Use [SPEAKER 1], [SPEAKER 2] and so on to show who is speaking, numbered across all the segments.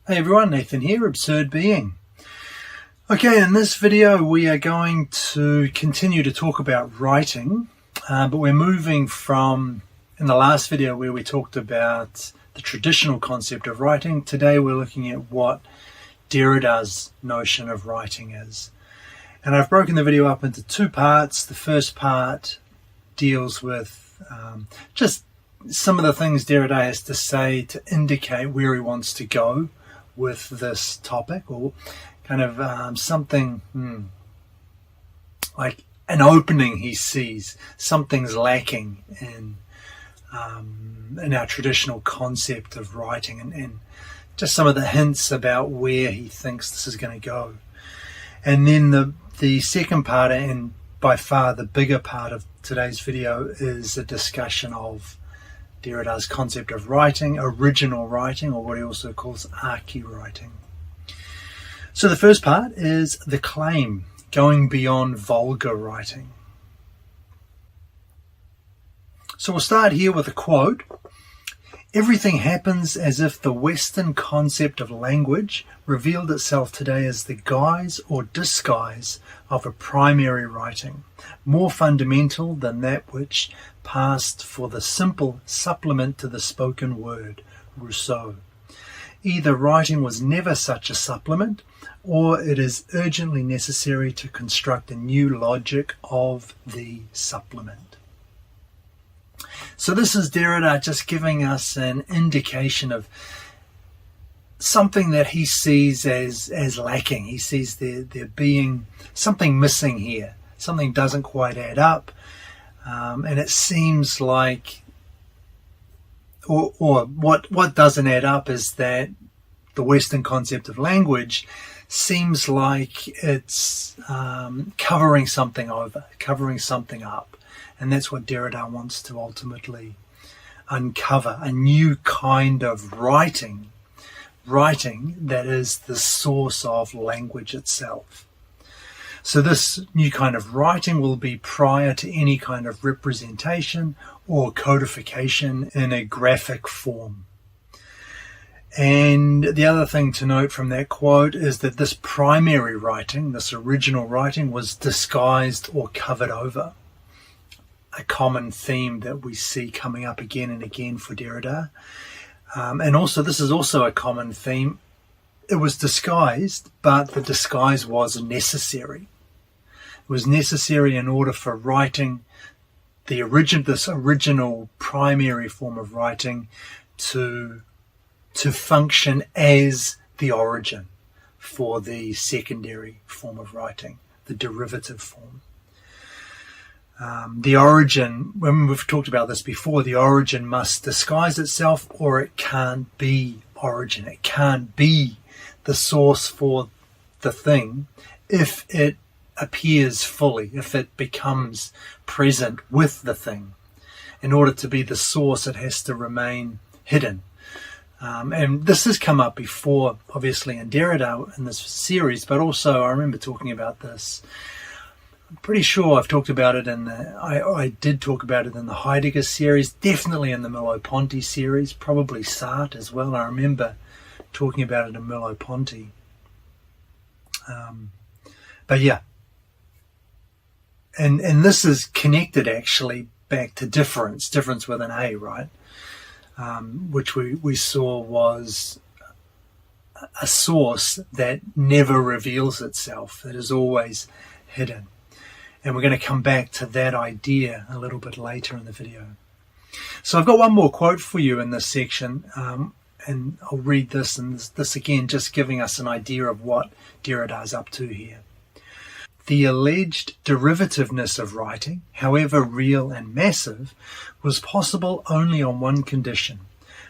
[SPEAKER 1] Hey everyone, Nathan here, Absurd Being. Okay, in this video we are going to continue to talk about writing, but we're moving from, in the last video where we talked about the traditional concept of writing, today we're looking at what Derrida's notion of writing is. And I've broken the video up into two parts. The first part deals with just some of the things Derrida has to say to indicate where he wants to go with this topic, or kind of something like an opening he sees. Something's lacking in our traditional concept of writing, and just some of the hints about where he thinks this is going to go. And then the second part, and by far the bigger part of today's video, is a discussion of Derrida's concept of writing, original writing, or what he also calls arche-writing. So the first part is the claim, going beyond vulgar writing. So we'll start here with a quote. "Everything happens as if the Western concept of language revealed itself today as the guise or disguise of a primary writing, more fundamental than that which passed for the simple supplement to the spoken word." Rousseau. Either writing was never such a supplement, or it is urgently necessary to construct a new logic of the supplement. So this is Derrida just giving us an indication of something that he sees as lacking. He sees there being something missing here. Something doesn't quite add up. And it seems like, or what doesn't add up is that the Western concept of language seems like it's covering something over, covering something up. And that's what Derrida wants to ultimately uncover, a new kind of writing that is the source of language itself. So this new kind of writing will be prior to any kind of representation or codification in a graphic form. And the other thing to note from that quote is that this primary writing, this original writing, was disguised or covered over. A common theme that we see coming up again and again for Derrida. And also, this is also a common theme. It was disguised, but the disguise was necessary. It was necessary in order for writing, this original primary form of writing, to function as the origin for the secondary form of writing, the derivative form. The origin, when we've talked about this before, the origin must disguise itself, or it can't be origin. It can't be the source for the thing if it appears fully, if it becomes present with the thing. In order to be the source, it has to remain hidden. And this has come up before, obviously, in Derrida in this series, but also I remember talking about this. I'm pretty sure I've talked about it I did talk about it in the Heidegger series, definitely in the Merleau-Ponty series, probably Sartre as well. I remember talking about it in Merleau-Ponty. But yeah. And this is connected actually back to difference with an A, right? Which we saw was a source that never reveals itself, that is always hidden. And we're going to come back to that idea a little bit later in the video. So I've got one more quote for you in this section, and I'll read this, and this again just giving us an idea of what Derrida is up to here. "The alleged derivativeness of writing, however real and massive, was possible only on one condition,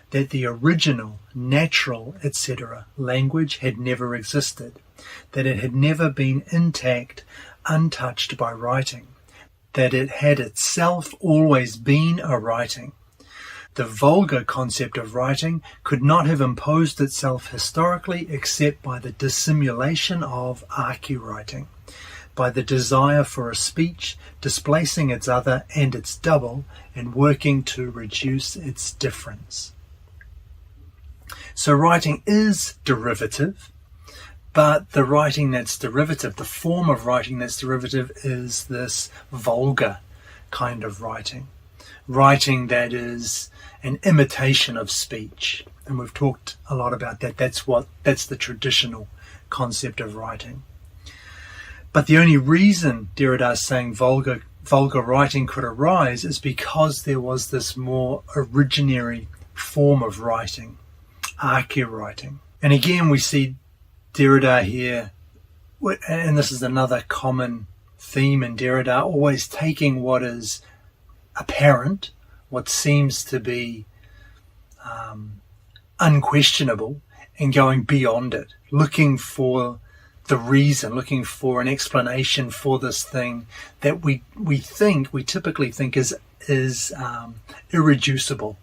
[SPEAKER 1] that the original, natural, etc. language had never existed, that it had never been intact, untouched by writing, that it had itself always been a writing. The vulgar concept of writing could not have imposed itself historically except by the dissimulation of arche-writing, by the desire for a speech displacing its other and its double and working to reduce its difference." So writing is derivative, but the writing that's derivative, the form of writing that's derivative, is this vulgar kind of writing. Writing that is an imitation of speech. And we've talked a lot about that. That's the traditional concept of writing. But the only reason Derrida is saying vulgar writing could arise is because there was this more originary form of writing, Arche-writing. And again, we see Derrida here, and this is another common theme in Derrida, always taking what is apparent, what seems to be unquestionable, and going beyond it, looking for the reason, looking for an explanation for this thing that we typically think is irreducible,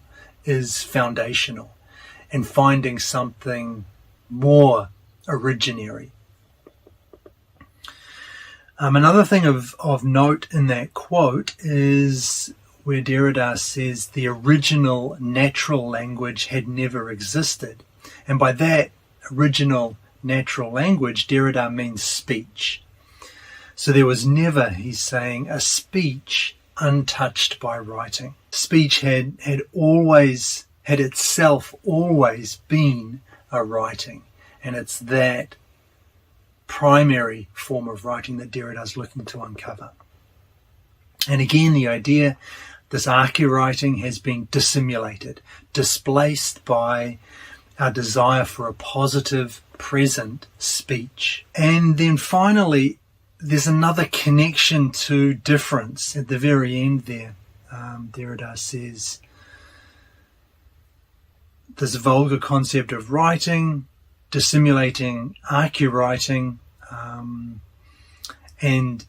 [SPEAKER 1] is foundational, and finding something more originary. Another thing of note in that quote is where Derrida says the original natural language had never existed. And by that original natural language, Derrida means speech. So there was never, he's saying, a speech untouched by writing. Speech had itself always been a writing. And it's that primary form of writing that Derrida is looking to uncover. And again, the idea, this Arche-writing has been dissimulated, displaced by our desire for a positive present speech. And then finally, there's another connection to difference at the very end there. Derrida says this vulgar concept of writing, dissimulating Arche-writing, and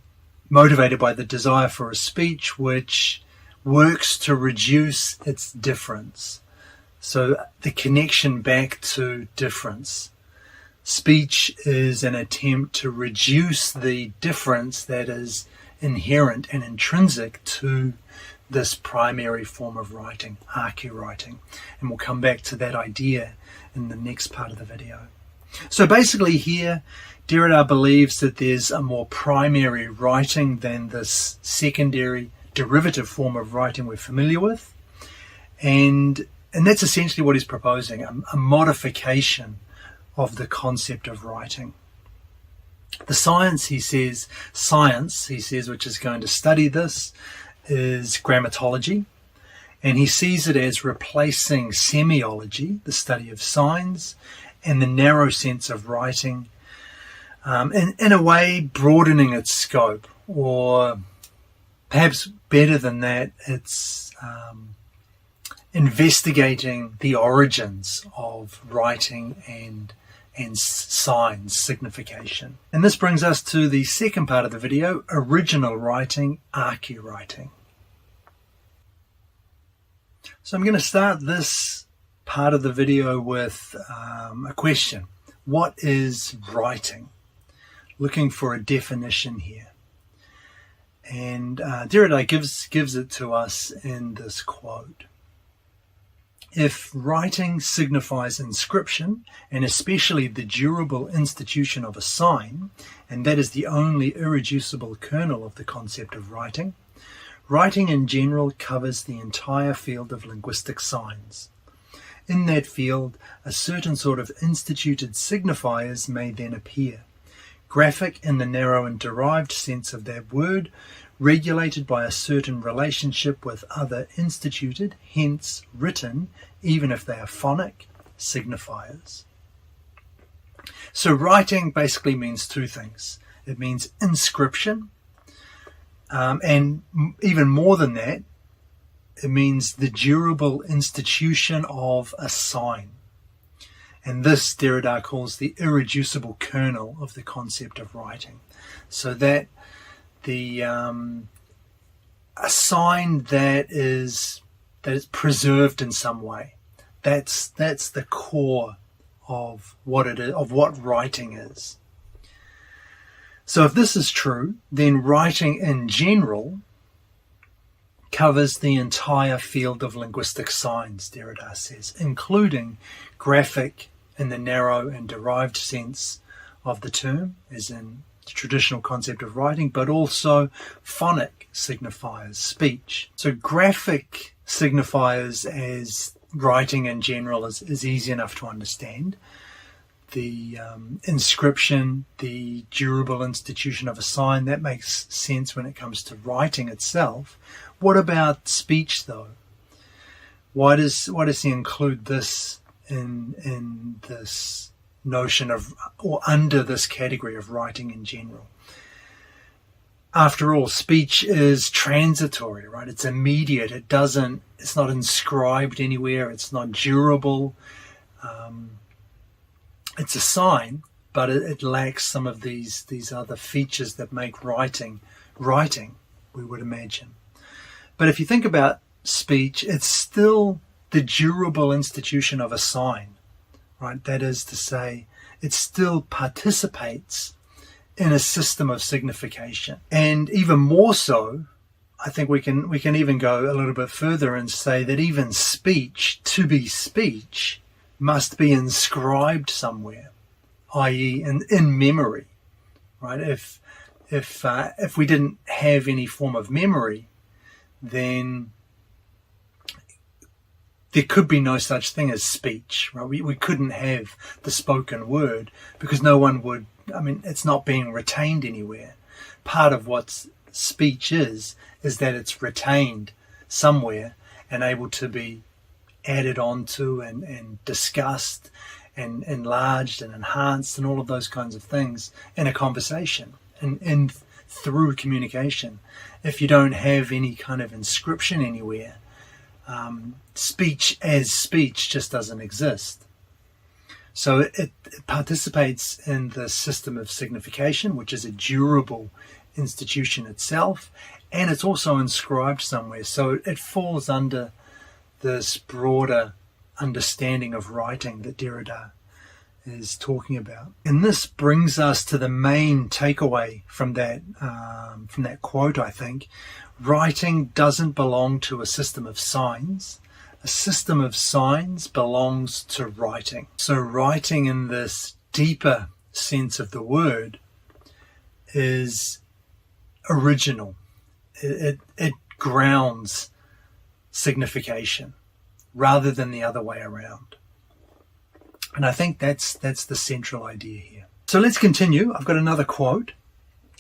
[SPEAKER 1] motivated by the desire for a speech which works to reduce its difference. So the connection back to difference. Speech is an attempt to reduce the difference that is inherent and intrinsic to this primary form of writing, Arche-writing. And we'll come back to that idea in the next part of the video. So basically here, Derrida believes that there's a more primary writing than this secondary derivative form of writing we're familiar with. And that's essentially what he's proposing, a modification of the concept of writing. The science, he says, which is going to study this, is grammatology. And he sees it as replacing semiology, the study of signs, and the narrow sense of writing, in a way broadening its scope, or perhaps better than that, it's investigating the origins of writing and signs, signification. And this brings us to the second part of the video, original writing, Arche-writing. So I'm going to start this part of the video with a question. What is writing? Looking for a definition here. And Derrida gives it to us in this quote. If writing signifies inscription, and especially the durable institution of a sign, and that is the only irreducible kernel of the concept of writing, writing in general covers the entire field of linguistic signs. In that field, a certain sort of instituted signifiers may then appear, graphic in the narrow and derived sense of that word, regulated by a certain relationship with other instituted, hence written, even if they are phonic, signifiers. So writing basically means two things. It means inscription, and even more than that, it means the durable institution of a sign. And this Derrida calls the irreducible kernel of the concept of writing. So that a sign that is preserved in some way. That's the core of what it is, of what writing is. So if this is true, then writing in general covers the entire field of linguistic signs, Derrida says, including graphic in the narrow and derived sense of the term, as in the traditional concept of writing, but also phonic signifiers, speech. So graphic signifiers as writing in general is easy enough to understand. The inscription, the durable institution of a sign, that makes sense when it comes to writing itself. What about speech, though? Why does he include this in this notion of, or under this category of writing in general? After all, speech is transitory, right? It's immediate. It's not inscribed anywhere. It's not durable. It's a sign, but it lacks some of these other features that make writing, we would imagine. But if you think about speech, it's still the durable institution of a sign, right? That is to say, it still participates in a system of signification. And even more so, I think we can even go a little bit further and say that even speech, to be speech, must be inscribed somewhere, i.e. in memory, right? If we didn't have any form of memory, then there could be no such thing as speech, right? We couldn't have the spoken word because no one would, it's not being retained anywhere. Part of what speech is that it's retained somewhere and able to be added onto and discussed and enlarged and enhanced and all of those kinds of things in a conversation and through communication. If you don't have any kind of inscription anywhere, speech as speech just doesn't exist. So it participates in the system of signification, which is a durable institution itself, and it's also inscribed somewhere. So it falls under this broader understanding of writing that Derrida is talking about. And this brings us to the main takeaway from that quote, I think. Writing doesn't belong to a system of signs. A system of signs belongs to writing. So writing in this deeper sense of the word is original. It grounds signification rather than the other way around. And I think that's the central idea here. So let's continue. I've got another quote.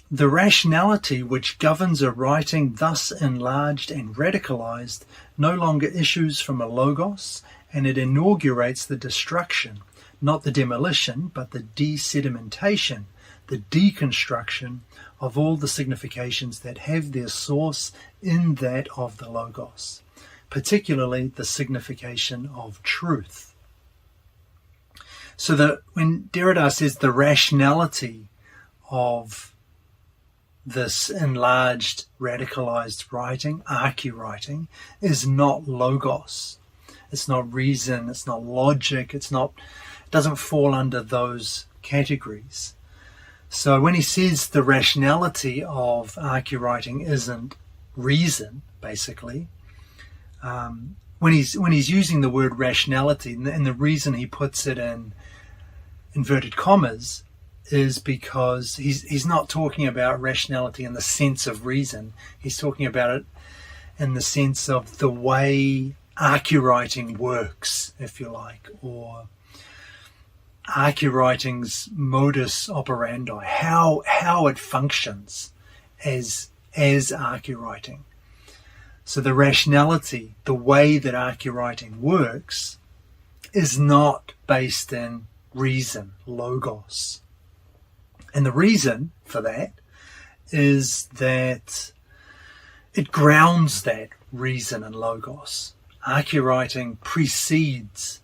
[SPEAKER 1] The rationality which governs a writing thus enlarged and radicalized no longer issues from a logos, and it inaugurates the destruction, not the demolition, but the desedimentation, the deconstruction of all the significations that have their source in that of the logos, particularly the signification of truth. So that when Derrida says the rationality of this enlarged, radicalized writing, arche-writing, is not logos. It's not reason, it's not logic, it doesn't fall under those categories. So when he says the rationality of arche-writing isn't reason, basically, when he's using the word rationality, and the reason he puts it in inverted commas is because he's not talking about rationality in the sense of reason. He's talking about it in the sense of the way arche-writing works, if you like, or arche-writing's modus operandi, how it functions as arche-writing. So the rationality, the way that arche-writing works, is not based in reason, logos. And the reason for that is that it grounds that reason and logos. Arche-writing precedes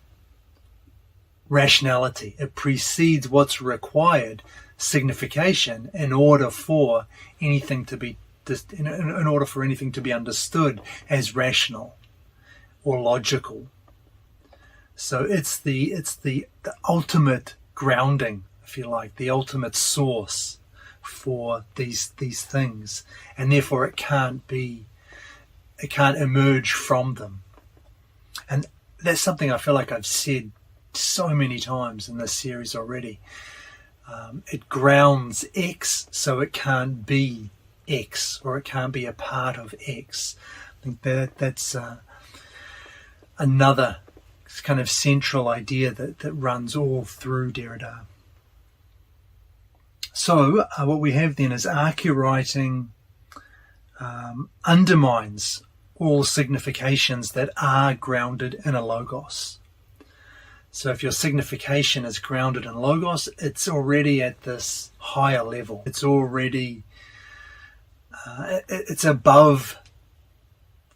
[SPEAKER 1] rationality. It precedes what's required, signification, in order for anything to be understood as rational or logical. So it's the ultimate grounding, if you like, the ultimate source for these things, and therefore it can't be emerge from them. And that's something I feel like I've said so many times in this series already. It grounds X, so it can't be X, or it can't be a part of X. I think that's another kind of central idea that runs all through Derrida. So what we have then is arche-writing undermines all significations that are grounded in a logos. So if your signification is grounded in logos, it's already at this higher level. It's already, it's above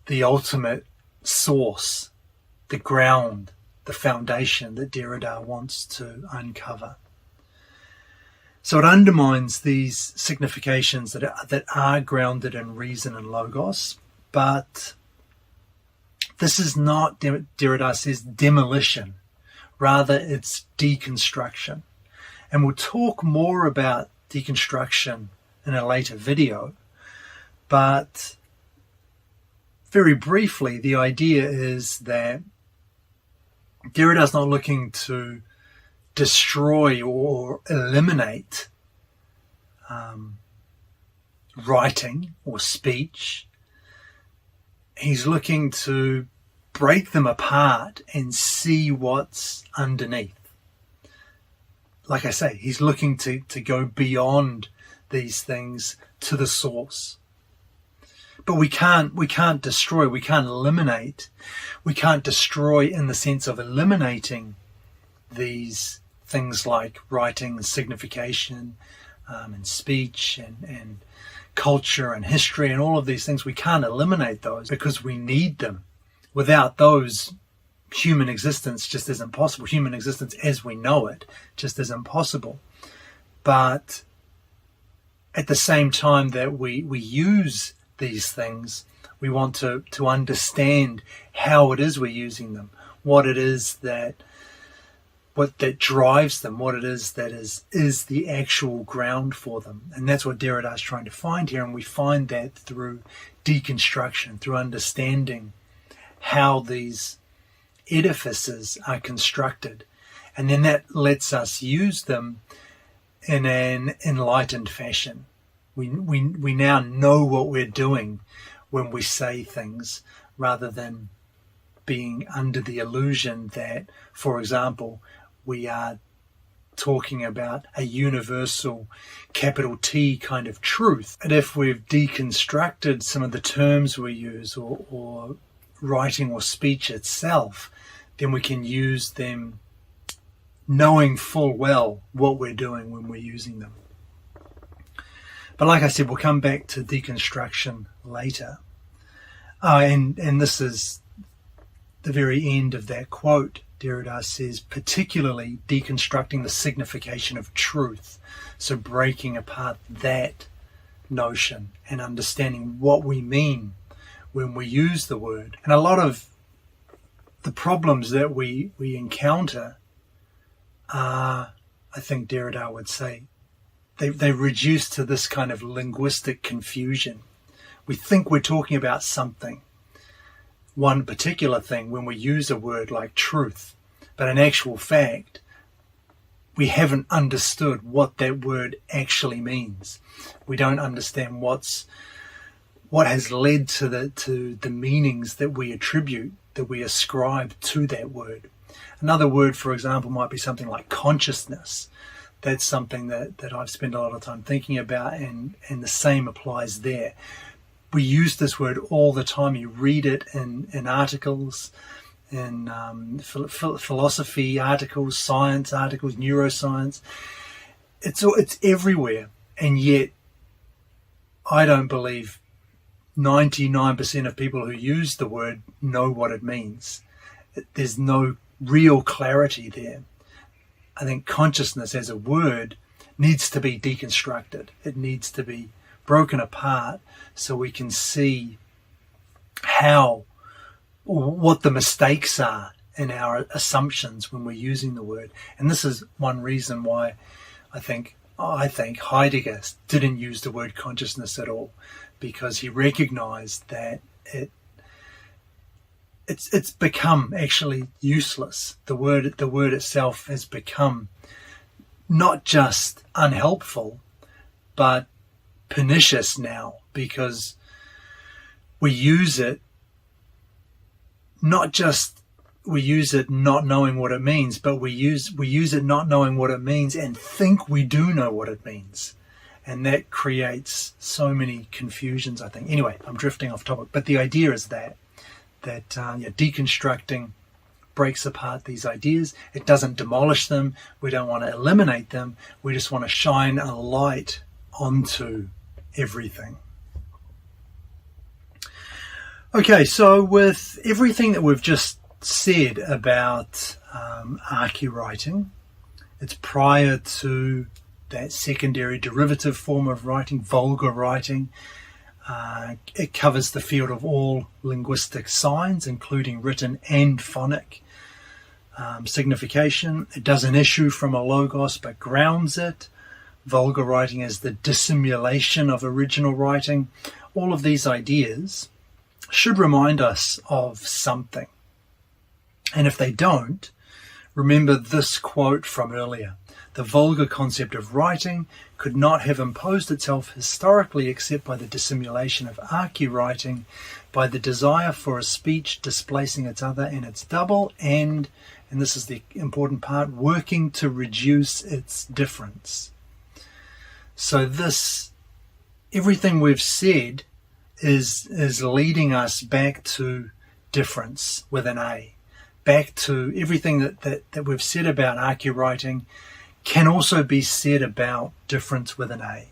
[SPEAKER 1] the ultimate source, the ground, the foundation that Derrida wants to uncover. So it undermines these significations that are grounded in reason and logos, but this is not, Derrida says, demolition. Rather, it's deconstruction. And we'll talk more about deconstruction in a later video, but very briefly, the idea is that Derrida's not looking to destroy or eliminate writing or speech. He's looking to break them apart and see what's underneath. Like I say, he's looking to go beyond these things to the source. But we can't destroy, we can't eliminate, we can't destroy in the sense of eliminating these things like writing, signification, and speech, and culture and history, and all of these things. We can't eliminate those because we need them. Without those, human existence just isn't possible. Human existence as we know it just isn't possible. But at the same time that we use these things, we want to understand how it is we're using them, what it is that drives them, what it is that is the actual ground for them. And that's what Derrida is trying to find here, and we find that through deconstruction, through understanding how these edifices are constructed. And then that lets us use them in an enlightened fashion. We now know what we're doing when we say things, rather than being under the illusion that, for example, we are talking about a universal capital T kind of truth. And if we've deconstructed some of the terms we use, or writing or speech itself, then we can use them knowing full well what we're doing when we're using them. But like I said, we'll come back to deconstruction later. And this is the very end of that quote. Derrida says, particularly deconstructing the signification of truth. So breaking apart that notion and understanding what we mean when we use the word. And a lot of the problems that we encounter are, I think Derrida would say, they reduce to this kind of linguistic confusion. We think we're talking about something, one particular thing, when we use a word like truth, but in actual fact, we haven't understood what that word actually means. We don't understand what has led to the meanings that we attribute, that we ascribe to that word. Another word, for example, might be something like consciousness. That's something that I've spent a lot of time thinking about, and the same applies there. We use this word all the time. You read it in articles, in philosophy articles, science articles, neuroscience. It's everywhere, and yet I don't believe 99% of people who use the word know what it means. There's no real clarity there. I think consciousness as a word needs to be deconstructed. It needs to be broken apart so we can see what the mistakes are in our assumptions when we're using the word. And this is one reason why I think Heidegger didn't use the word consciousness at all, because he recognized that it it's become actually useless. The word itself has become not just unhelpful, but pernicious now, because we use it not knowing what it means, but we use it not knowing what it means and think we do know what it means. And that creates so many confusions, I think. Anyway, I'm drifting off topic, but the idea is that deconstructing breaks apart these ideas. It doesn't demolish them. We don't want to eliminate them. We just want to shine a light onto everything. Okay, so with everything that we've just said about Arche-writing, it's prior to that secondary derivative form of writing, vulgar writing. It covers the field of all linguistic signs, including written and phonic signification. It doesn't issue from a logos, but grounds it. Vulgar writing is the dissimulation of original writing. All of these ideas should remind us of something. And if they don't, remember this quote from earlier. The vulgar concept of writing could not have imposed itself historically except by the dissimulation of Arche-writing, by the desire for a speech displacing its other and its double, and this is the important part, working to reduce its difference. So everything we've said is leading us back to difference with an A. Back to everything that we've said about Arche-writing can also be said about difference with an A.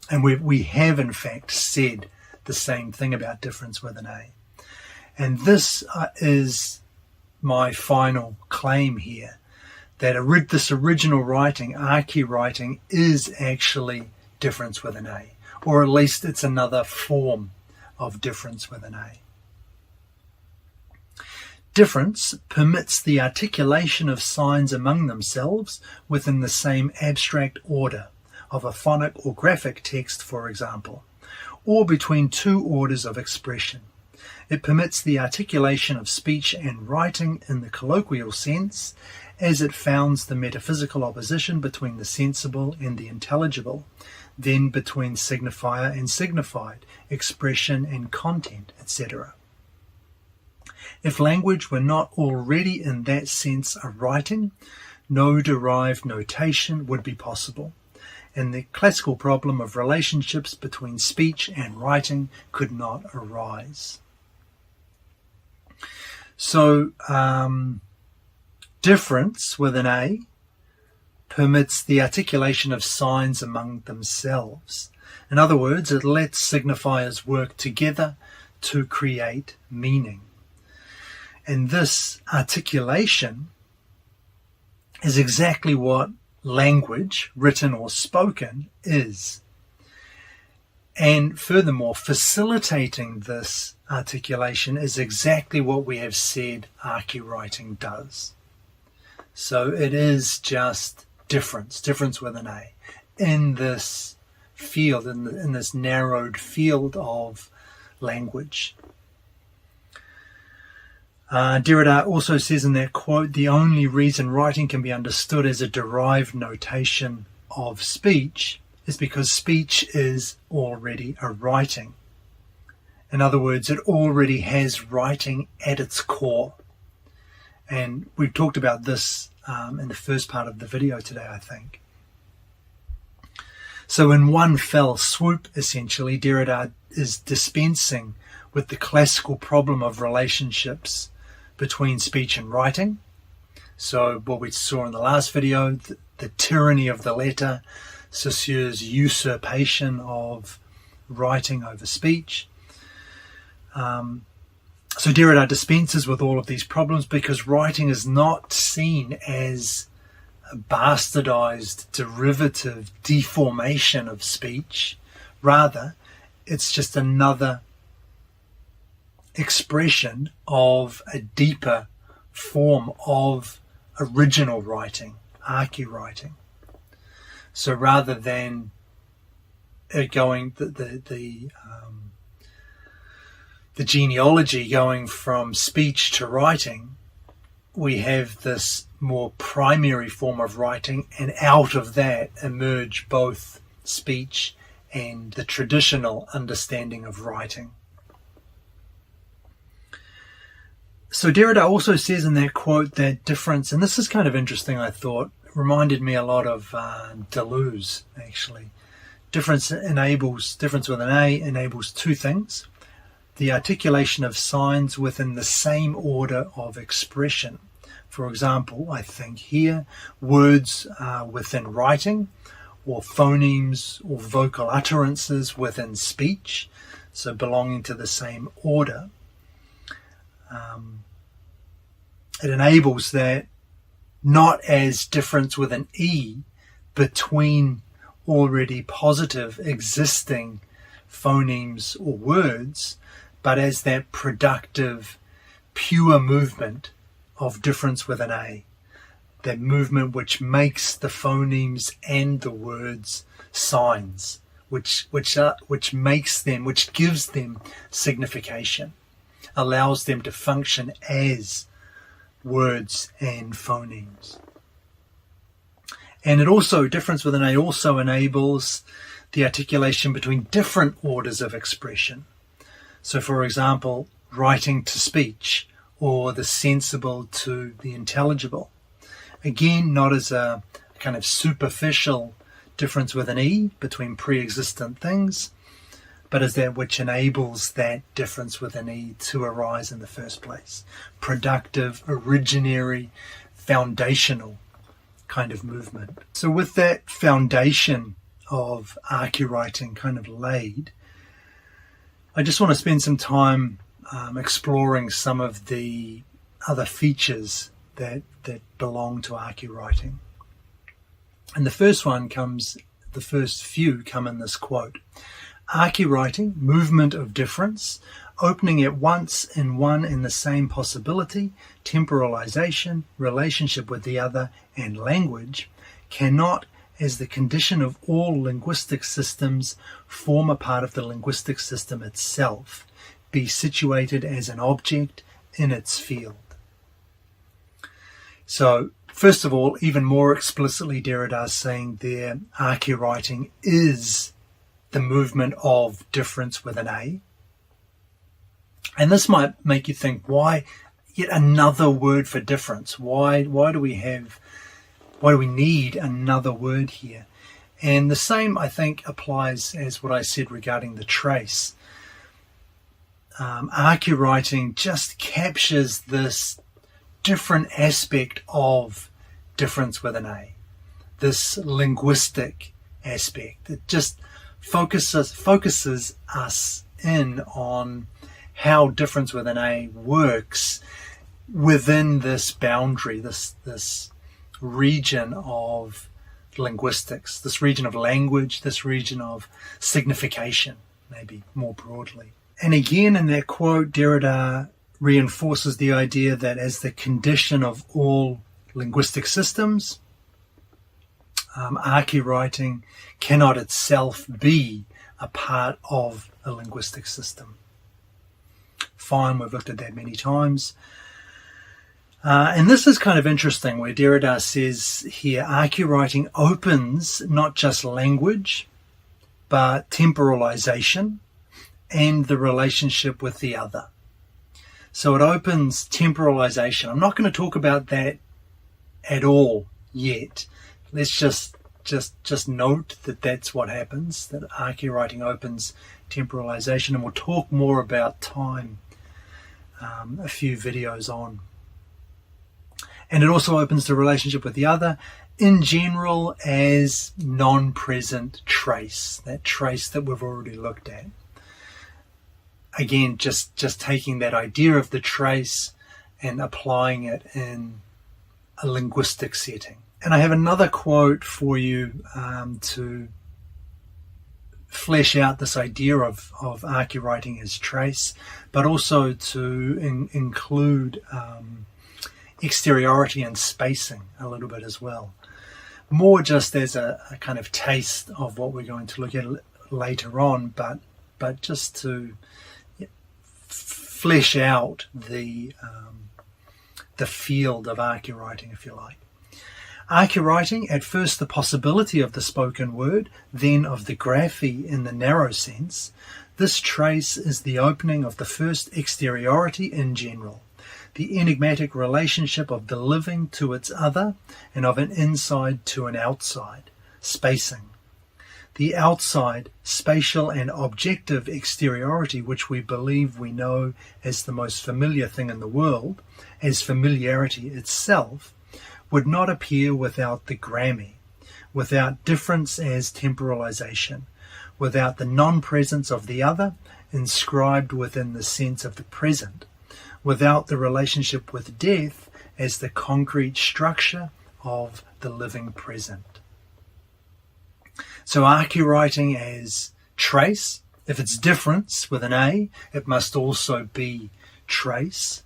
[SPEAKER 1] And we have in fact said the same thing about difference with an A. And this is my final claim here, that this original writing, Arche-writing, is actually difference with an A, or at least it's another form of difference with an A. Difference permits the articulation of signs among themselves within the same abstract order of a phonic or graphic text, for example, or between two orders of expression. It permits the articulation of speech and writing in the colloquial sense, as it founds the metaphysical opposition between the sensible and the intelligible, then between signifier and signified, expression and content, etc. If language were not already in that sense a writing, no derived notation would be possible, and the classical problem of relationships between speech and writing could not arise. So, difference with an A permits the articulation of signs among themselves. In other words, it lets signifiers work together to create meaning. And this articulation is exactly what language, written or spoken, is. And furthermore, facilitating this articulation is exactly what we have said Arche-writing does. So it is just difference with an A, in this field, in this narrowed field of language. Derrida also says in that quote, the only reason writing can be understood as a derived notation of speech is because speech is already a writing. In other words, it already has writing at its core. And we've talked about this in the first part of the video today, I think. So in one fell swoop, essentially, Derrida is dispensing with the classical problem of relationships between speech and writing. So what we saw in the last video, the tyranny of the letter, Saussure's usurpation of writing over speech. So Derrida dispenses with all of these problems because writing is not seen as a bastardized, derivative deformation of speech. Rather, it's just another expression of a deeper form of original writing, Arche-writing. So rather than it going, the the genealogy going from speech to writing, we have this more primary form of writing, and out of that emerge both speech and the traditional understanding of writing. So Derrida also says in that quote that difference, and this is kind of interesting, I thought, reminded me a lot of Deleuze, actually. Difference with an A enables two things: the articulation of signs within the same order of expression. For example, I think here, words within writing, or phonemes or vocal utterances within speech, so belonging to the same order. It enables that not as difference with an E between already positive existing phonemes or words, but as that productive, pure movement of difference with an A. That movement which makes the phonemes and the words signs, which gives them signification, allows them to function as words and phonemes. And it also, difference with an A also enables the articulation between different orders of expression. So for example, writing to speech, or the sensible to the intelligible. Again, not as a kind of superficial difference with an E between pre-existent things, but as that which enables that difference with an E to arise in the first place. Productive, originary, foundational kind of movement. So with that foundation of Arche-writing kind of laid, I just want to spend some time exploring some of the other features that belong to Arche-writing. And the first few come in this quote. Arche-writing, movement of difference, opening at once in one and the same possibility, temporalization, relationship with the other, and language, cannot, as the condition of all linguistic systems, form a part of the linguistic system itself, be situated as an object in its field. So, first of all, even more explicitly, Derrida is saying there, Arche-writing is the movement of difference with an A. And this might make you think, why yet another word for difference? Why do we need another word here? And the same, I think, applies as what I said regarding the trace. Arche-writing just captures this different aspect of difference with an A, this linguistic aspect. It just focuses us in on how difference with an A works within this boundary, this region of linguistics, this region of language, this region of signification, maybe more broadly. And again, in that quote, Derrida reinforces the idea that as the condition of all linguistic systems, Arche-writing cannot itself be a part of a linguistic system. Fine, we've looked at that many times. And this is kind of interesting, where Derrida says here, Arche-writing opens not just language, but temporalization and the relationship with the other. So it opens temporalization. I'm not going to talk about that at all yet. Let's just note that that's what happens, that Arche-writing opens temporalization, and we'll talk more about time a few videos on. And it also opens the relationship with the other, in general, as non-present trace, that trace that we've already looked at. Again, just taking that idea of the trace and applying it in a linguistic setting. And I have another quote for you to flesh out this idea of Arche-writing as trace, but also to include exteriority and spacing a little bit as well. More just as a kind of taste of what we're going to look at later on, but just to flesh out the field of Arche-writing, if you like. Arche-writing, at first the possibility of the spoken word, then of the graphy in the narrow sense. This trace is the opening of the first exteriority in general, the enigmatic relationship of the living to its other and of an inside to an outside, spacing. The outside, spatial and objective exteriority, which we believe we know as the most familiar thing in the world, as familiarity itself, would not appear without the grammy, without difference as temporalization, without the non-presence of the other inscribed within the sense of the present, without the relationship with death as the concrete structure of the living present. So Arche-writing as trace, if it's difference with an A, it must also be trace.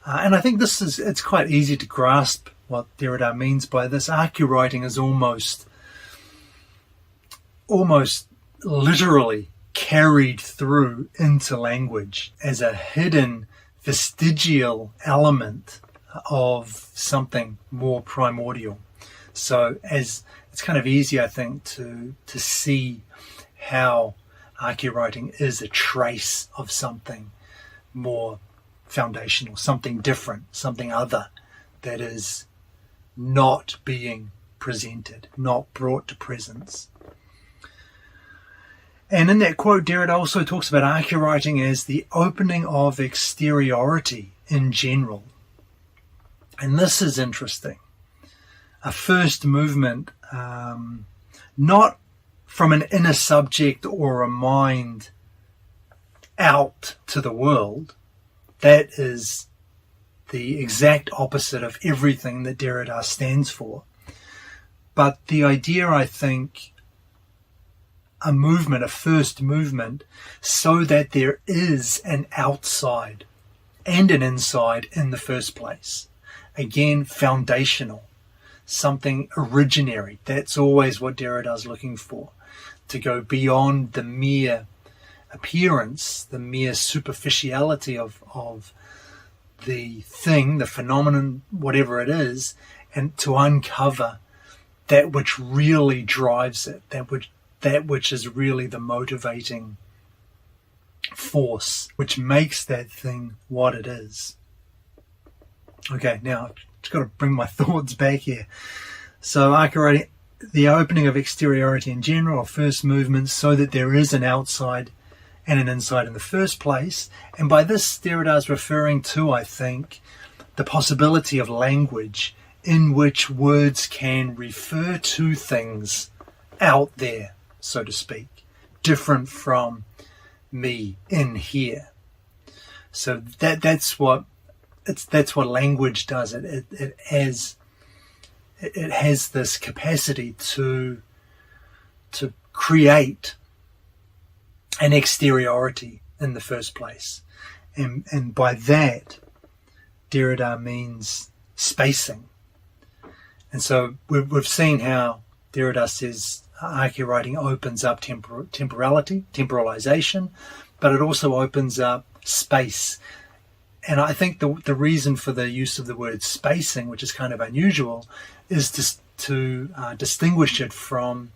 [SPEAKER 1] And I think it's quite easy to grasp what Derrida means by this. Arche-writing is almost literally carried through into language as a hidden vestigial element of something more primordial. So as it's kind of easy, I think, to see how Arche-writing is a trace of something more foundational, something different, something other that is not being presented, not brought to presence. And in that quote, Derrida also talks about Arche-writing as the opening of exteriority in general. And this is interesting. A first movement, not from an inner subject or a mind out to the world. That is the exact opposite of everything that Derrida stands for. But the idea, I think, a first movement, so that there is an outside and an inside in the first place. Again, foundational, something originary. That's always what Derrida is looking for, to go beyond the mere appearance, the mere superficiality of the thing, the phenomenon, whatever it is, and to uncover that which really drives it, that which is really the motivating force, which makes that thing what it is. Okay, now I've just got to bring my thoughts back here. So Arche-writing, the opening of exteriority in general, or first movements, so that there is an outside and an inside in the first place. And by this, Derrida is referring to, I think, the possibility of language in which words can refer to things out there, so to speak, different from me in here. So that's what language does. It has this capacity to create an exteriority in the first place, and by that, Derrida means spacing. And so we've seen how Derrida says Arche-writing opens up temporality, temporalization, but it also opens up space. And I think the reason for the use of the word spacing, which is kind of unusual, is to distinguish it from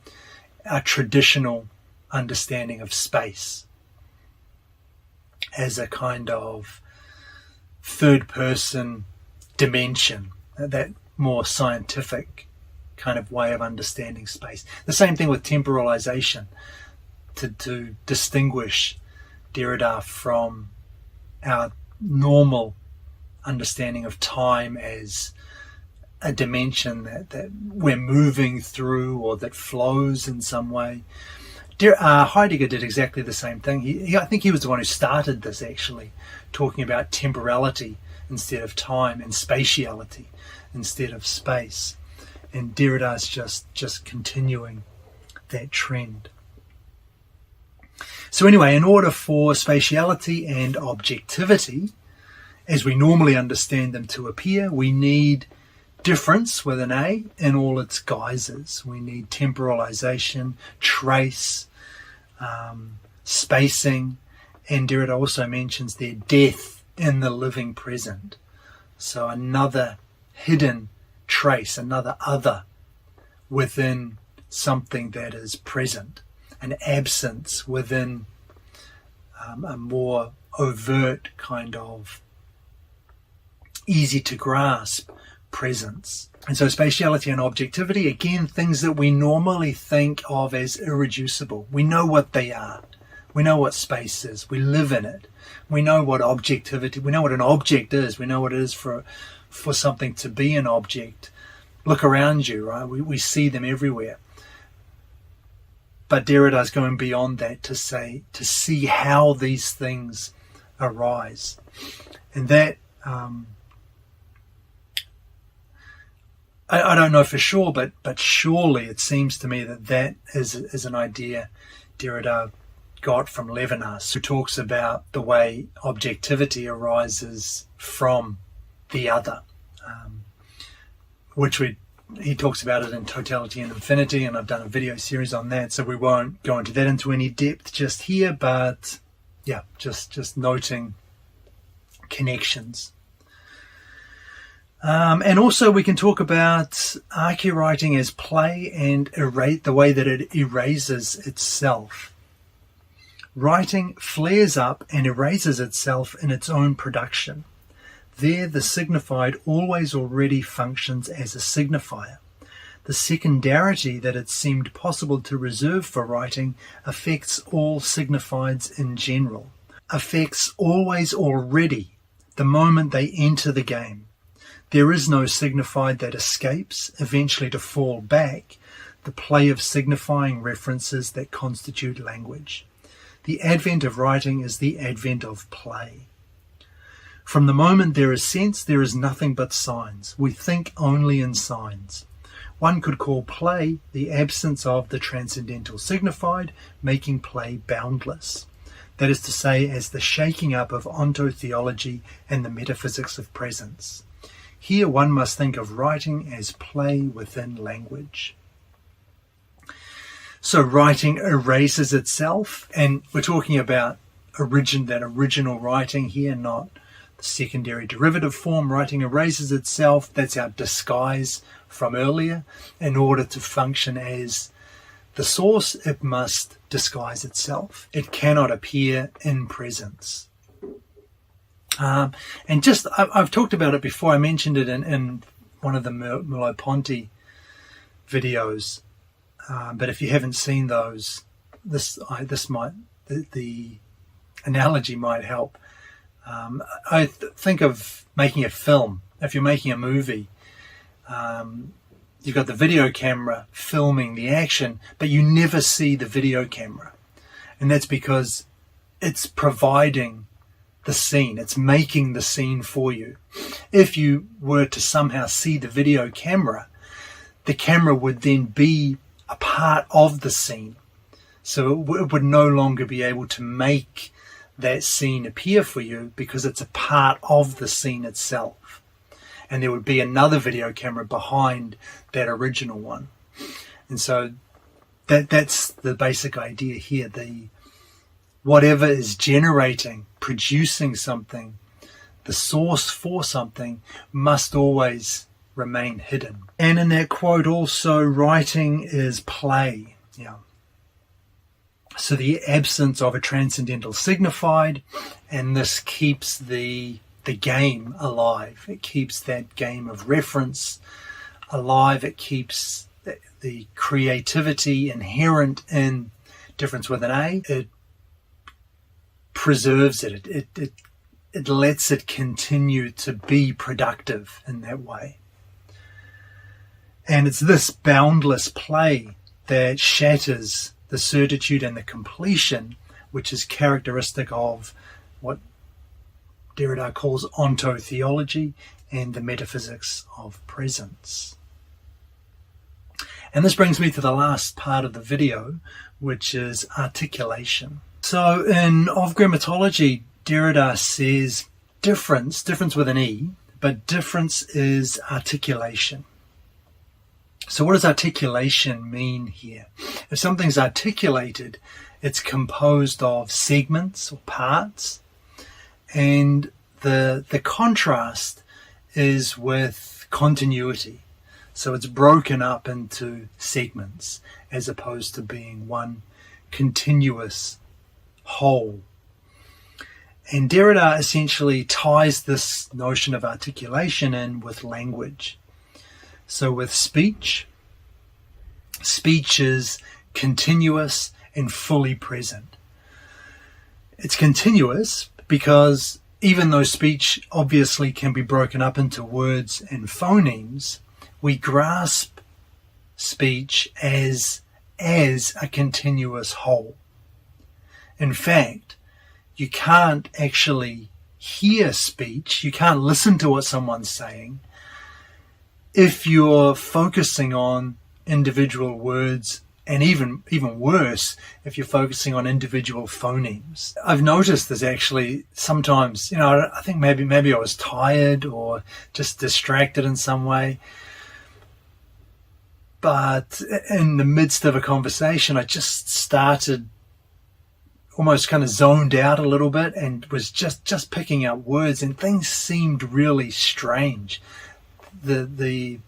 [SPEAKER 1] a traditional understanding of space as a kind of third-person dimension, that more scientific kind of way of understanding space. The same thing with temporalization, to distinguish Derrida from our normal understanding of time as a dimension that we're moving through or that flows in some way. Heidegger did exactly the same thing. I think he was the one who started this, actually, talking about temporality instead of time and spatiality instead of space. And Derrida is just continuing that trend. So anyway, in order for spatiality and objectivity, as we normally understand them to appear, we need difference with an A in all its guises. We need temporalization, trace, spacing, And Derrida also mentions their death in the living present. So another hidden trace, another other within something that is present, an absence within a more overt kind of easy to grasp presence. And so spatiality and objectivity, again, things that we normally think of as irreducible. We know what they are. We know what space is. We live in it. We know what objectivity, we know what an object is. We know what it is for something to be an object. Look around you, right? We see them everywhere. But Derrida is going beyond that to see how these things arise. And that, I don't know for sure, but surely it seems to me that is an idea Derrida got from Levinas, who talks about the way objectivity arises from the other, which he talks about it in Totality and Infinity, and I've done a video series on that, so we won't go into that into any depth just here, but yeah, just noting connections. And also we can talk about arche-writing as play and the way that it erases itself. Writing flares up and erases itself in its own production. There, the signified always already functions as a signifier. The secondarity that it seemed possible to reserve for writing affects all signifieds in general, affects always already the moment they enter the game. There is no signified that escapes, eventually to fall back, the play of signifying references that constitute language. The advent of writing is the advent of play. From the moment there is sense, there is nothing but signs. We think only in signs. One could call play the absence of the transcendental signified, making play boundless. That is to say, as the shaking up of ontotheology and the metaphysics of presence. Here one must think of writing as play within language. So writing erases itself, and we're talking about that original writing here, not the secondary derivative form. Writing erases itself. That's our disguise from earlier. In order to function as the source, it must disguise itself. It cannot appear in presence. And I've talked about it before. I mentioned it in one of the Merleau-Ponty videos. But if you haven't seen those, the analogy might help. I think of making a film. If you're making a movie, you've got the video camera filming the action, but you never see the video camera. And that's because it's providing the scene. It's making the scene for you. If you were to somehow see the video camera, the camera would then be a part of the scene. So it would no longer be able to make that scene appear for you because it's a part of the scene itself. And there would be another video camera behind that original one. And so that's the basic idea here. Whatever is generating, producing something, the source for something must always remain hidden. And in that quote also, writing is play. Yeah. So the absence of a transcendental signified, and this keeps the game alive. It keeps that game of reference alive. It keeps the creativity inherent in difference with an A. It preserves it. It lets it continue to be productive in that way. And it's this boundless play that shatters the certitude and the completion, which is characteristic of what Derrida calls ontotheology and the metaphysics of presence. And this brings me to the last part of the video, which is articulation. So in Of Grammatology, Derrida says difference with an E, but difference is articulation. So what does articulation mean here? If something's articulated, It's composed of segments or parts, and the contrast is with continuity. So it's broken up into segments as opposed to being one continuous whole. And Derrida essentially ties this notion of articulation in with language. So with speech, speech is continuous and fully present. It's continuous because even though speech obviously can be broken up into words and phonemes, we grasp speech as a continuous whole. In fact, you can't actually hear speech, you can't listen to what someone's saying if you're focusing on individual words, and even worse, if you're focusing on individual phonemes. I've noticed this actually sometimes, I think maybe I was tired or just distracted in some way. But in the midst of a conversation, I just started almost kind of zoned out a little bit and was just picking out words, and things seemed really strange. I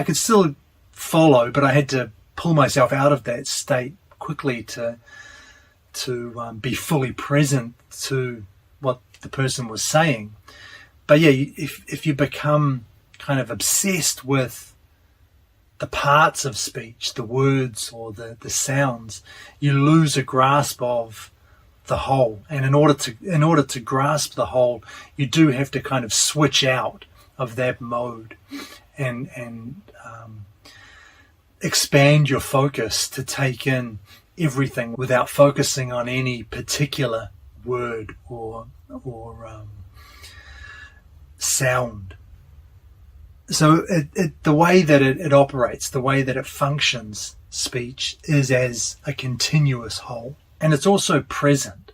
[SPEAKER 1] could still follow, but I had to pull myself out of that state quickly to be fully present to what the person was saying. But yeah, if you become kind of obsessed with the parts of speech, the words or the sounds, you lose a grasp of the whole. And in order to grasp the whole, you do have to kind of switch out of that mode and expand your focus to take in everything without focusing on any particular word or sound. So the way that it operates, the way that it functions, speech, is as a continuous whole. And it's also present.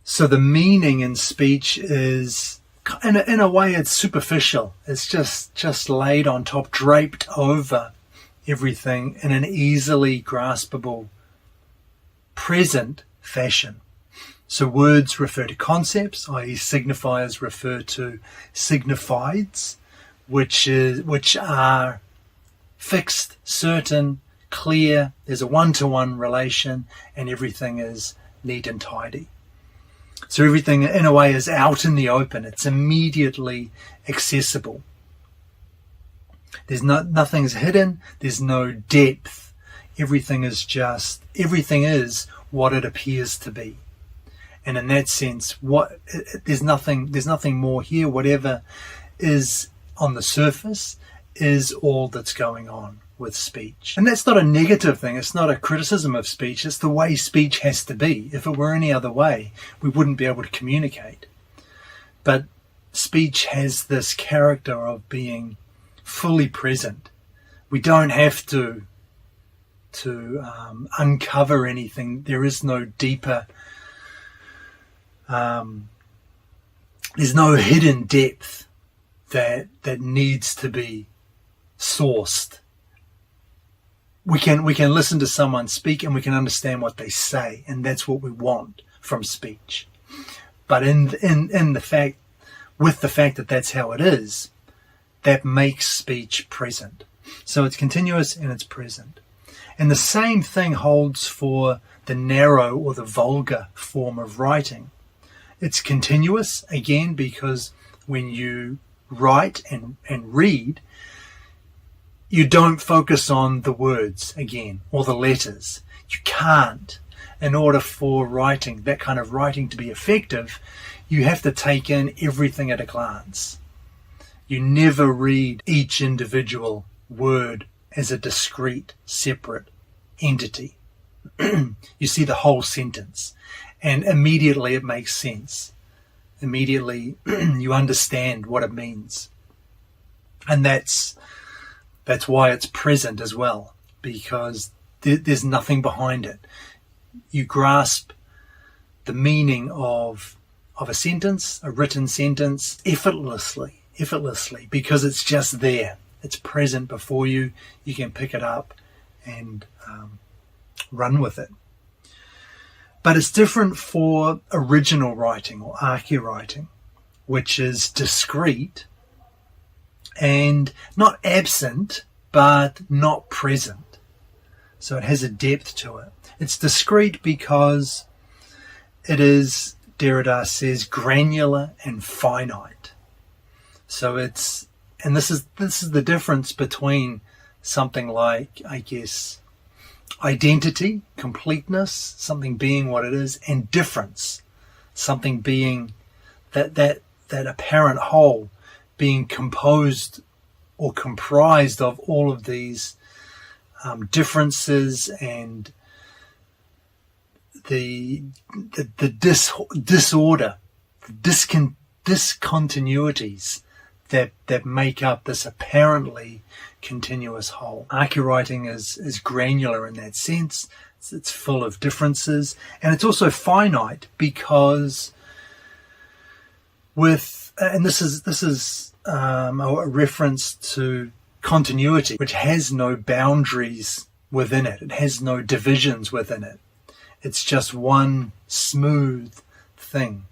[SPEAKER 1] So the meaning in speech is, in a way, it's superficial. It's just laid on top, draped over everything in an easily graspable, present fashion. So words refer to concepts, i.e. signifiers refer to signifieds, which are fixed, certain, clear. There's a one-to-one relation, and everything is neat and tidy. So everything, in a way, is out in the open. It's immediately accessible. Nothing's hidden. There's no depth. Everything is what it appears to be. And in that sense, there's nothing more here. Whatever is on the surface is all that's going on with speech. And that's not a negative thing. It's not a criticism of speech. It's the way speech has to be. If it were any other way, we wouldn't be able to communicate. But speech has this character of being fully present. We don't have to uncover anything. There is no deeper, there's no hidden depth that needs to be sourced. We can listen to someone speak and we can understand what they say, and that's what we want from speech. But with the fact that that's how it is, that makes speech present. So it's continuous and it's present. And the same thing holds for the narrow or the vulgar form of writing. It's continuous, again, because when you write and read, you don't focus on the words again or the letters. You can't. In order for writing, that kind of writing, to be effective, you have to take in everything at a glance. You never read each individual word as a discrete, separate entity. You see the whole sentence, and immediately it makes sense. Immediately you understand what it means. And that's why it's present as well, because there's nothing behind it. You grasp the meaning of a sentence, a written sentence, effortlessly, because it's just there. It's present before you. You can pick it up and run with it. But it's different for original writing or arche-writing, which is discrete and not absent, but not present. So it has a depth to it. It's discrete because it is, Derrida says, granular and finite. So it's, and this is the difference between something like, I guess, identity, completeness, something being what it is, and difference, something being that apparent whole, being composed or comprised of all of these differences and the disorder, discontinuities that make up this apparently continuous whole. Arche-writing is granular in that sense. It's full of differences, and it's also finite because this is a reference to continuity, which has no boundaries within it. It has no divisions within it. It's just one smooth thing.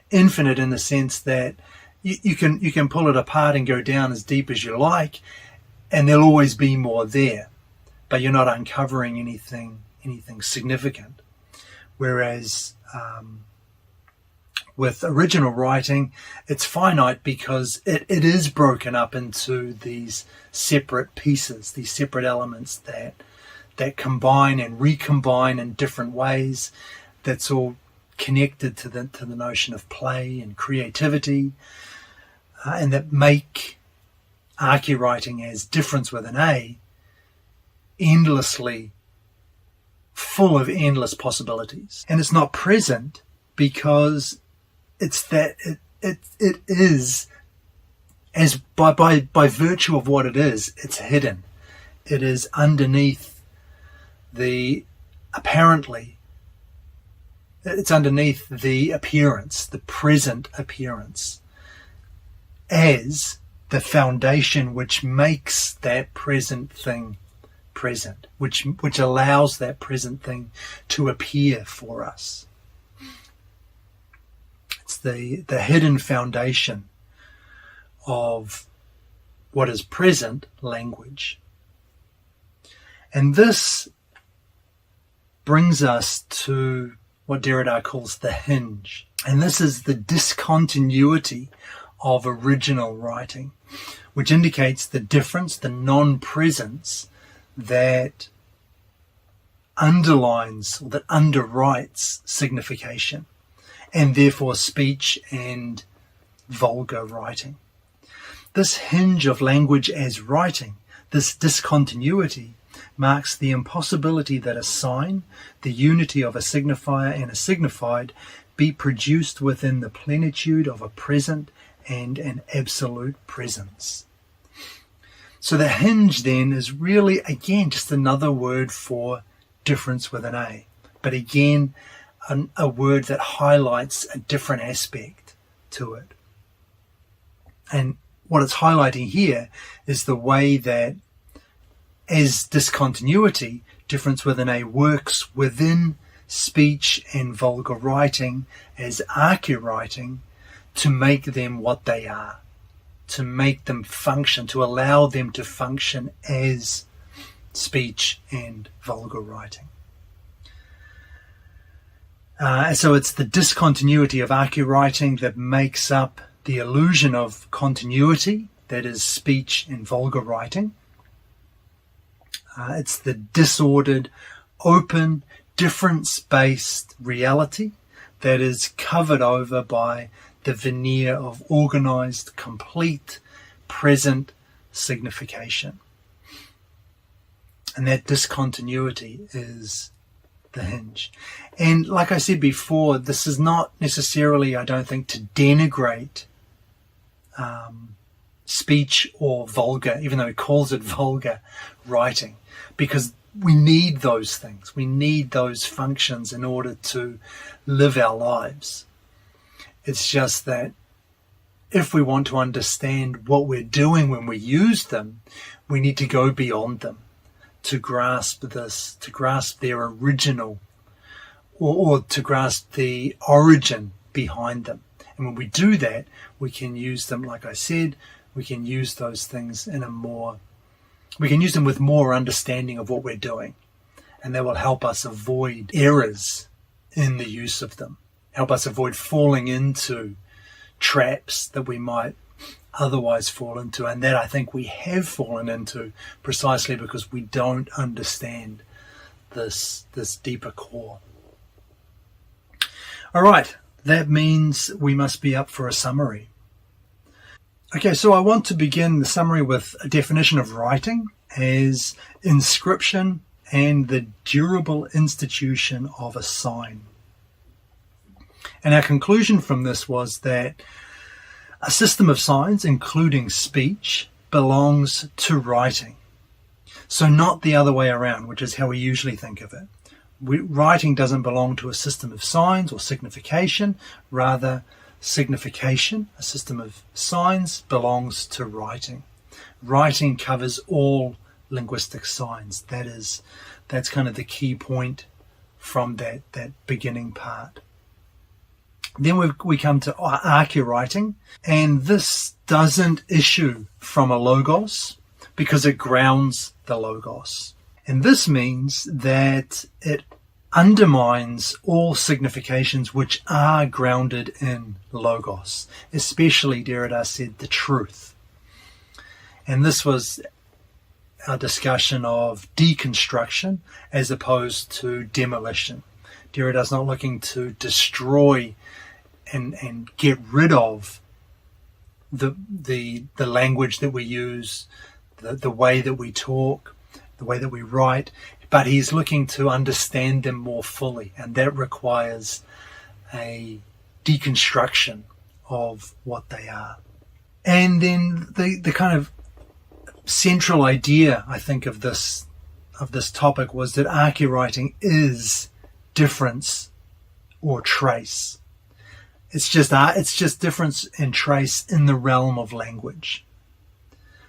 [SPEAKER 1] Infinite in the sense that you can pull it apart and go down as deep as you like, and there'll always be more there, but you're not uncovering anything significant. Whereas with original writing, it's finite because it is broken up into these separate pieces, these separate elements that combine and recombine in different ways. That's all connected to the notion of play and creativity, and that make arche-writing as difference with an A endlessly full of endless possibilities. And it's not present because it's that it is, as by virtue of what it is, it's hidden. It is underneath the apparently, it's underneath the appearance, the present appearance, as the foundation which makes that present thing present, which allows that present thing to appear for us. It's the hidden foundation of what is present language. And this brings us to what Derrida calls the hinge. And this is the discontinuity of original writing, which indicates the difference, the non-presence that underlines or that underwrites signification, and therefore speech and vulgar writing. This hinge of language as writing, this discontinuity, marks the impossibility that a sign, the unity of a signifier and a signified, be produced within the plenitude of a present and an absolute presence. So the hinge then is really, again, just another word for difference with an A, but again, a word that highlights a different aspect to it. And what it's highlighting here is the way that as discontinuity, difference with an A works within speech and vulgar writing as arche-writing to make them what they are, to make them function, to allow them to function as speech and vulgar writing. So it's the discontinuity of arche-writing that makes up the illusion of continuity, that is speech and vulgar writing. It's the disordered, open, difference-based reality that is covered over by the veneer of organized, complete, present signification. And that discontinuity is the hinge. And like I said before, this is not necessarily, I don't think, to denigrate speech or vulgar, even though he calls it vulgar writing, because we need those things. We need those functions in order to live our lives. It's just that if we want to understand what we're doing when we use them, we need to go beyond them to grasp this, to grasp their original or to grasp the origin behind them. And when we do that, we can use them, like I said, we can use those things we can use them with more understanding of what we're doing. And that will help us avoid errors in the use of them, help us avoid falling into traps that we might otherwise fall into, and that I think we have fallen into precisely because we don't understand this deeper core. All right, that means we must be up for a summary. Okay, so I want to begin the summary with a definition of writing as inscription and the durable institution of a sign. And our conclusion from this was that a system of signs, including speech, belongs to writing. So not the other way around, which is how we usually think of it. Writing doesn't belong to a system of signs or signification. Rather, signification, a system of signs, belongs to writing. Writing covers all linguistic signs. That's kind of the key point from that beginning part. Then we come to Arche-writing, and this doesn't issue from a logos because it grounds the logos. And this means that it undermines all significations which are grounded in logos, especially, Derrida said, the truth. And this was our discussion of deconstruction as opposed to demolition. Derrida's not looking to destroy and get rid of the language that we use, the way that we talk, the way that we write, but he's looking to understand them more fully, and that requires a deconstruction of what they are. And then the kind of central idea, I think, of this topic was that Arche-writing is difference or trace. It's just difference and trace in the realm of language.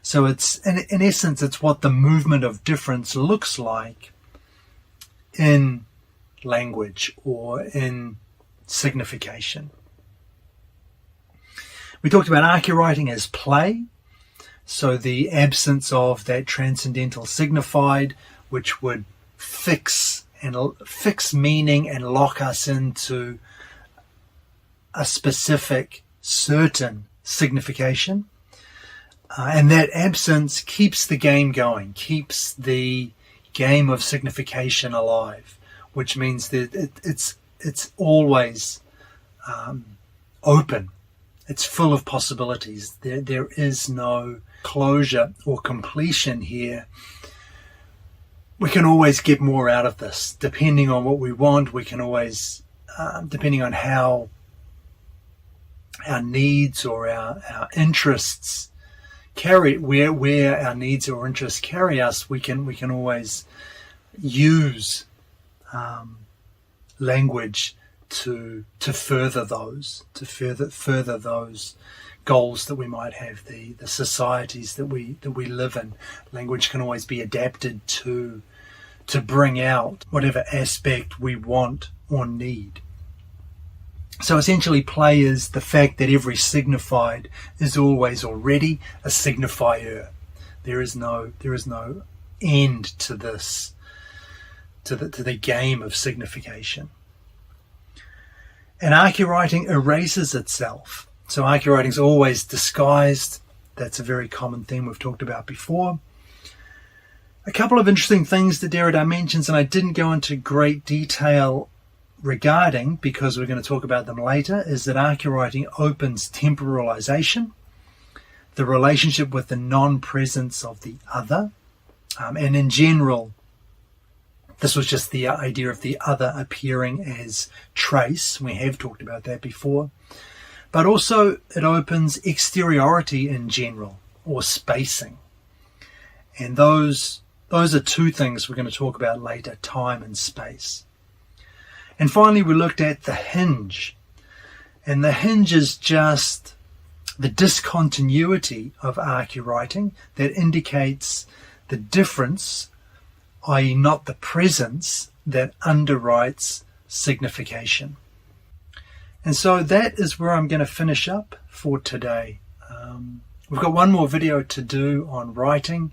[SPEAKER 1] So it's in essence, it's what the movement of difference looks like in language or in signification. We talked about Arche-writing as play, so the absence of that transcendental signified, which would fix meaning and lock us into a specific, certain signification. And that absence keeps the game going, keeps the game of signification alive, which means that it's always open. It's full of possibilities. There is no closure or completion here. We can always get more out of this. Depending on what we want, we can always, depending on how our needs or our interests carry, where our needs or interests carry us, we can always use language to further those goals that we might have, the societies that we live in. Language can always be adapted to bring out whatever aspect we want or need. So essentially, play is the fact that every signified is always already a signifier. There is no end to this, to the game of signification. And Arche-writing erases itself. So Arche-writing is always disguised. That's a very common theme we've talked about before. A couple of interesting things that Derrida mentions, and I didn't go into great detail regarding, because we're going to talk about them later, is that Arche-writing opens temporalization, the relationship with the non-presence of the other. And in general, this was just the idea of the other appearing as trace. We have talked about that before. But also it opens exteriority in general, or spacing. And those are two things we're going to talk about later, time and space. And finally, we looked at the hinge. And the hinge is just the discontinuity of Arche-writing that indicates the difference, i.e. not the presence, that underwrites signification. And so that is where I'm going to finish up for today. We've got one more video to do on writing.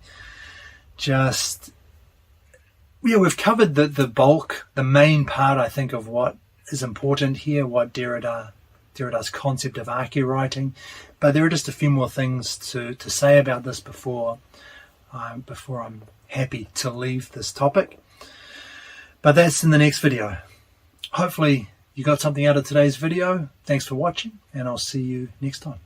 [SPEAKER 1] We've covered the bulk, the main part, I think, of what is important here, what Derrida's concept of arche-writing. But there are just a few more things to say about this before I'm happy to leave this topic. But that's in the next video. Hopefully you got something out of today's video. Thanks for watching, and I'll see you next time.